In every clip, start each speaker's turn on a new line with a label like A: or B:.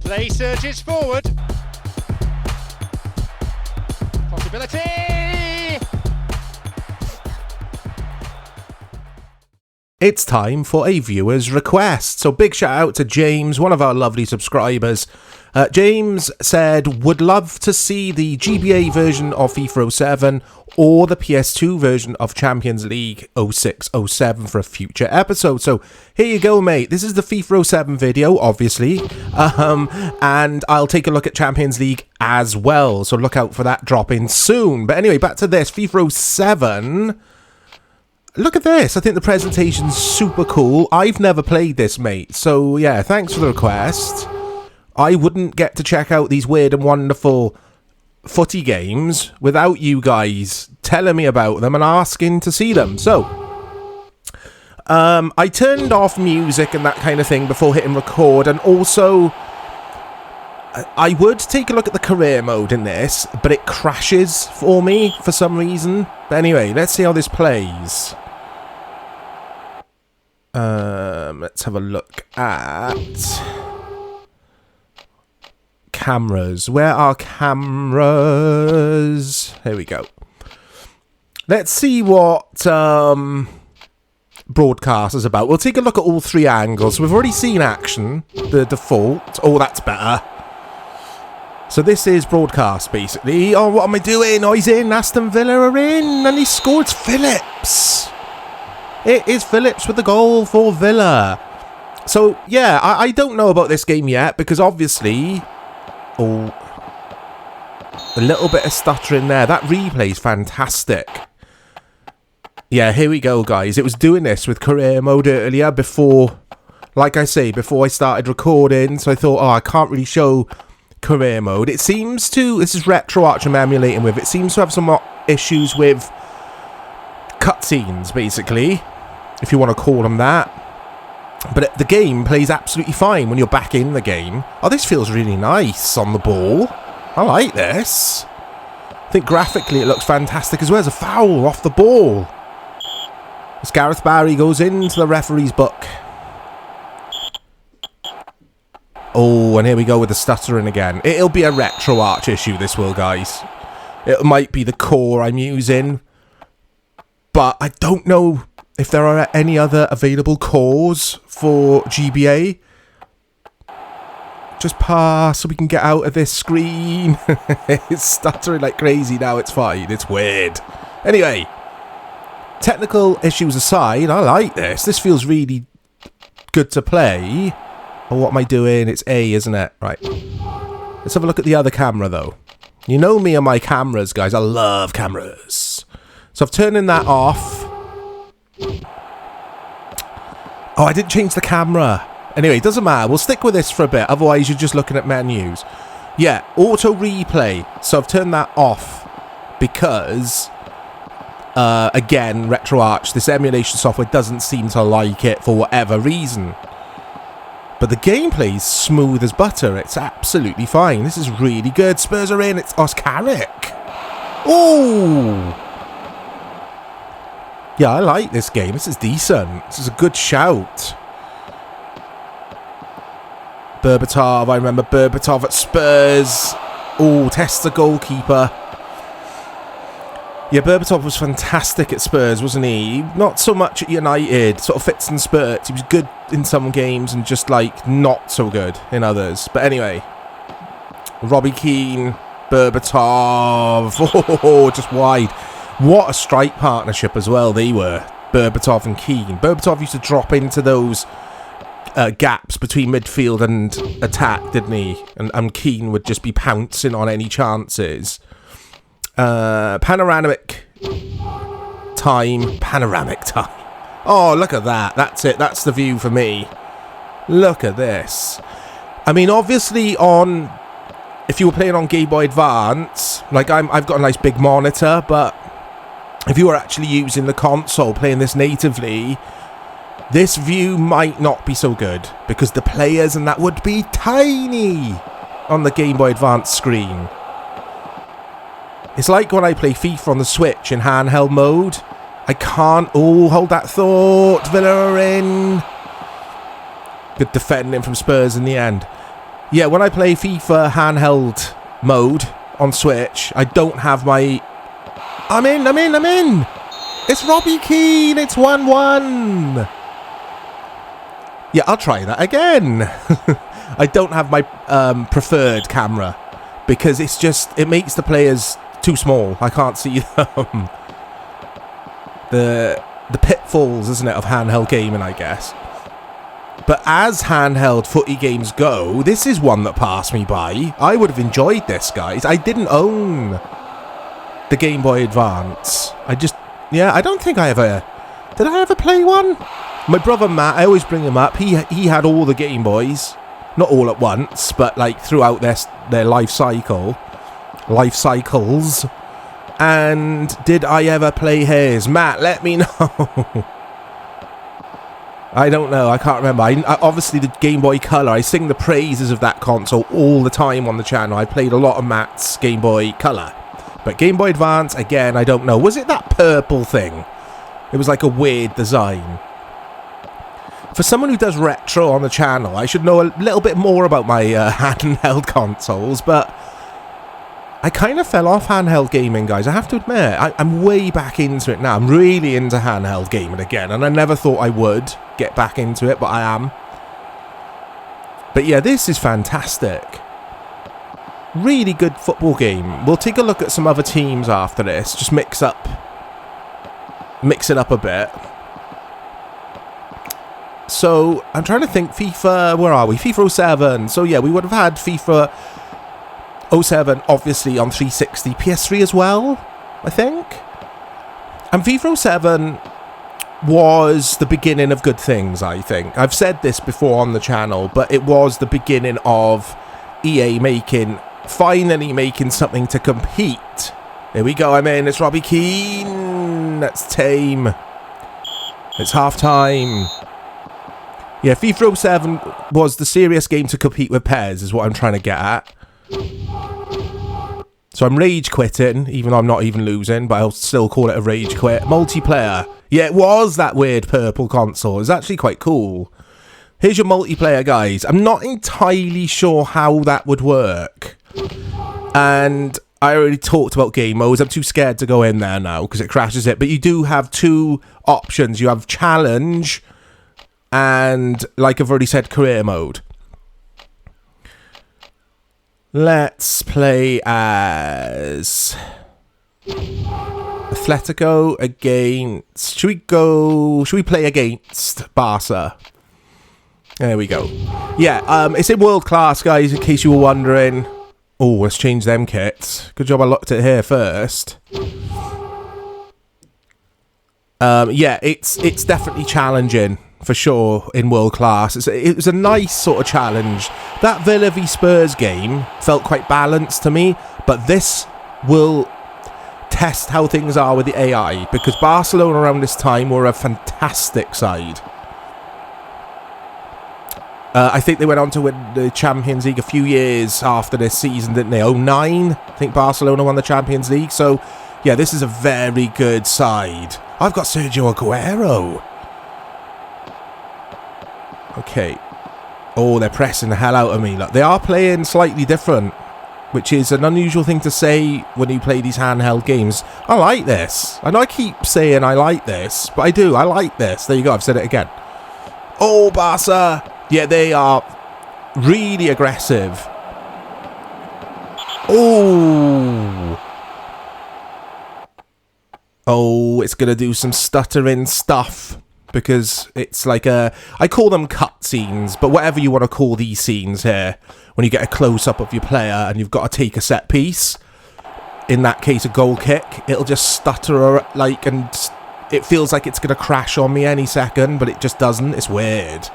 A: Play surges forward. Possibility!
B: It's time for a viewer's request. So big shout out to James, one of our lovely subscribers. James said, would love to see the GBA version of FIFA 07 or the PS2 version of Champions League 06-07 for a future episode. So here you go, mate. This is the FIFA 07 video, obviously. And I'll take a look at Champions League as well. So look out for that dropping soon. But anyway, back to this. FIFA 07... Look at this. I think the presentation's super cool. I've never played this, mate. So, yeah, thanks for the request. I wouldn't get to check out these weird and wonderful footy games without you guys telling me about them and asking to see them. So, I turned off music and that kind of thing before hitting record. And also, I would take a look at the career mode in this, but it crashes for me for some reason. But anyway, let's see how this plays. Let's have a look at cameras. Where are cameras? Here we go. Let's see what broadcast is about. We'll take a look at all three angles. We've already seen action, the default. Oh, that's better. So this is broadcast, basically. Oh, what am I doing? Oh, he's in. Aston Villa are in. And he scored. Phillips. It is Phillips with the goal for Villa. So, yeah, I don't know about this game yet. Because, obviously... Oh, a little bit of stuttering there. That replay is fantastic. Yeah, here we go, guys. It was doing this with career mode earlier before... Like I say, before I started recording. So I thought, oh, I can't really show... career mode. It seems to, this is RetroArch I'm emulating with, it seems to have some issues with cutscenes, basically, if you want to call them that. But the game plays absolutely fine when you're back in the game. Oh, this feels really nice on the ball. I like this. I think graphically it looks fantastic as well. There's a foul off the ball. As Gareth Barry goes into the referee's book. Oh, and here we go with the stuttering again. It'll be a RetroArch issue, this will, guys. It might be the core I'm using. But I don't know if there are any other available cores for GBA. Just pass so we can get out of this screen. It's stuttering like crazy now. It's fine. It's weird. Anyway, technical issues aside, I like this. This feels really good to play. Oh, what am I doing? It's A, isn't it? Right. Let's have a look at the other camera, though. You know me and my cameras, guys. I love cameras. So I've turned that off. Oh, I didn't change the camera. Anyway, it doesn't matter. We'll stick with this for a bit. Otherwise, you're just looking at menus. Yeah, auto replay. So I've turned that off because... again, RetroArch, this emulation software doesn't seem to like it for whatever reason. But the gameplay's smooth as butter. It's absolutely fine. This is really good. Spurs are in. It's Carrick. Oh! Yeah, I like this game. This is decent. This is a good shout. Berbatov. I remember Berbatov at Spurs. Oh, test the goalkeeper. Yeah, Berbatov was fantastic at Spurs, wasn't he? Not so much at United, sort of fits and spurts. He was good in some games and just, like, not so good in others. But anyway, Robbie Keane, Berbatov, oh, just wide. What a strike partnership as well they were, Berbatov and Keane. Berbatov used to drop into those gaps between midfield and attack, didn't he? And Keane would just be pouncing on any chances. Panoramic time. Oh, look at that. That's it. That's the view for me. Look at this. I mean, obviously if you were playing on Game Boy Advance, like I've got a nice big monitor, but if you were actually using the console, playing this natively, this view might not be so good because the players and that would be tiny on the Game Boy Advance screen. It's like when I play FIFA on the Switch in handheld mode. I can't... Oh, hold that thought. Villa are in. Good defending from Spurs in the end. Yeah, when I play FIFA handheld mode on Switch, I don't have my... I'm in! It's Robbie Keane! It's 1-1! Yeah, I'll try that again. I don't have my preferred camera because it's just... It makes the players too small. I can't see them. The pitfalls, isn't it, of handheld gaming, I guess. But as handheld footy games go, this is one that passed me by. I would have enjoyed this, guys. I didn't own the Game Boy Advance. I don't think I ever... Did I ever play one? My brother Matt, I always bring him up. He had all the Game Boys. Not all at once, but like throughout their life cycles. And did I ever play his? Matt, let me know. I don't know. I can't remember. I obviously, the Game Boy Color, I sing the praises of that console all the time on the channel. I played a lot of Matt's Game Boy Color. But Game Boy Advance, again, I don't know. Was it that purple thing? It was like a weird design. For someone who does retro on the channel, I should know a little bit more about my handheld consoles, but I kind of fell off handheld gaming, guys. I have to admit, I'm way back into it now. I'm really into handheld gaming again, and I never thought I would get back into it, but I am. But yeah, this is fantastic. Really good football game. We'll take a look at some other teams after this. Just mix it up a bit. So, I'm trying to think, FIFA, where are we? FIFA 07. So yeah, we would have had FIFA 07, obviously, on 360, PS3 as well, I think. And FIFA 07 was the beginning of good things, I think. I've said this before on the channel, but it was the beginning of EA finally making something to compete. Here we go, I'm in. It's Robbie Keane. That's tame. It's half time. Yeah, FIFA 07 was the serious game to compete with PES, is what I'm trying to get at. So I'm rage quitting, even though I'm not even losing, but I'll still call it a rage quit. Multiplayer. Yeah, it was that weird purple console. It's actually quite cool. Here's your multiplayer, guys. I'm not entirely sure how that would work. And I already talked about game modes. I'm too scared to go in there now because it crashes it. But you do have two options. You have challenge and, like I've already said, career mode. Let's play as Atletico against... Should we play against Barca? There we go. Yeah, it's in world class, guys, in case you were wondering. Oh, let's change them kits. Good job I looked at here first. Yeah, it's definitely challenging. For sure, in world class. It was a nice sort of challenge. That Villa v Spurs game felt quite balanced to me, but this will test how things are with the AI, because Barcelona around this time were a fantastic side. I think they went on to win the Champions League a few years after this season, didn't they? 09, I think Barcelona won the Champions League. So, yeah, this is a very good side. I've got Sergio Aguero. Okay. Oh, they're pressing the hell out of me. Look, they are playing slightly different, which is an unusual thing to say when you play these handheld games. I like this. I know I keep saying I like this, but I do. I like this. There you go. I've said it again. Oh, Barca. Yeah, they are really aggressive. Oh. Oh, it's going to do some stuttering stuff. Because it's like I call them cutscenes, but whatever you want to call these scenes here, when you get a close-up of your player and you've got to take a set piece, in that case a goal kick, it'll just stutter like, and it feels like it's going to crash on me any second, but it just doesn't. It's weird.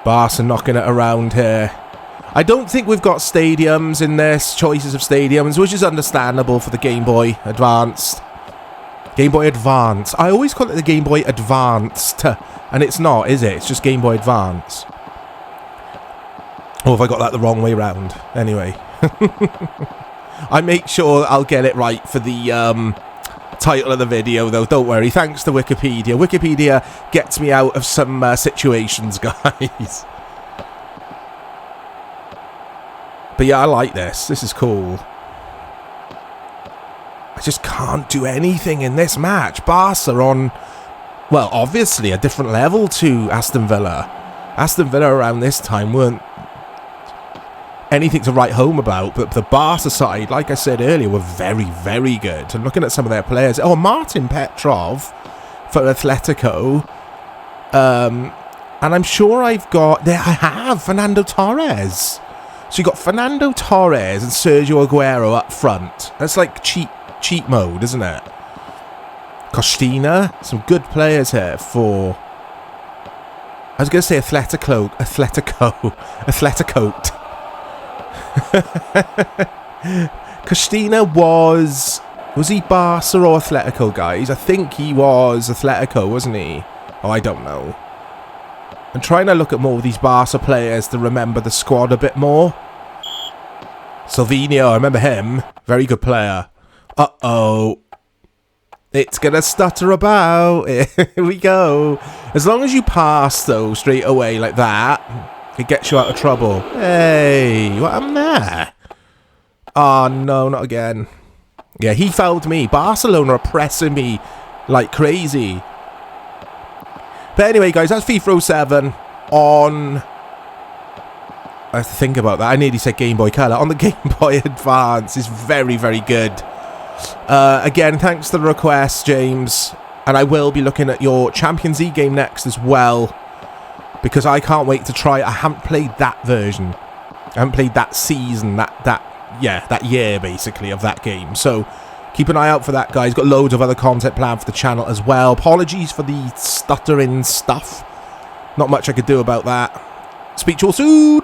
B: Barca knocking it around here. I don't think we've got stadiums in this, choices of stadiums, which is understandable for the Game Boy Advanced. Game Boy Advance. I always call it the Game Boy Advanced, and it's not, is it? It's just Game Boy Advance. Or have I got that the wrong way round? Anyway. I make sure I'll get it right for the title of the video, though. Don't worry. Thanks to Wikipedia. Wikipedia gets me out of some situations, guys. But yeah, I like this. This is cool. I just can't do anything in this match. Barca on, well, obviously a different level to Aston Villa. Aston Villa around this time weren't anything to write home about, but the Barca side, like I said earlier, were very, very good. And looking at some of their players, oh, Martin Petrov for Atletico, and I'm sure I've got there. I have Fernando Torres. So you got Fernando Torres and Sergio Aguero up front. That's like cheat mode, isn't it? Costina, some good players here for. I was going to say Atletico. Costina was he Barca or Atletico, guys? I think he was Atletico, wasn't he? Oh, I don't know. I'm trying to look at more of these Barca players to remember the squad a bit more. Silvinho, I remember him. Very good player. Uh-oh. It's going to stutter about. Here we go. As long as you pass, though, straight away like that, it gets you out of trouble. Hey, what happened there? Oh, no, not again. Yeah, he fouled me. Barcelona are pressing me like crazy. But anyway, guys, that's FIFA 07 on... I have to think about that. I nearly said Game Boy Color. On the Game Boy Advance is very, very good. Again, thanks to the request, James. And I will be looking at your Champions League game next as well. Because I can't wait to try. I haven't played that version. I haven't played that season, that year, basically, of that game. So, keep an eye out for that, guys. Got loads of other content planned for the channel as well. Apologies for the stuttering stuff. Not much I could do about that. Speak to you all soon.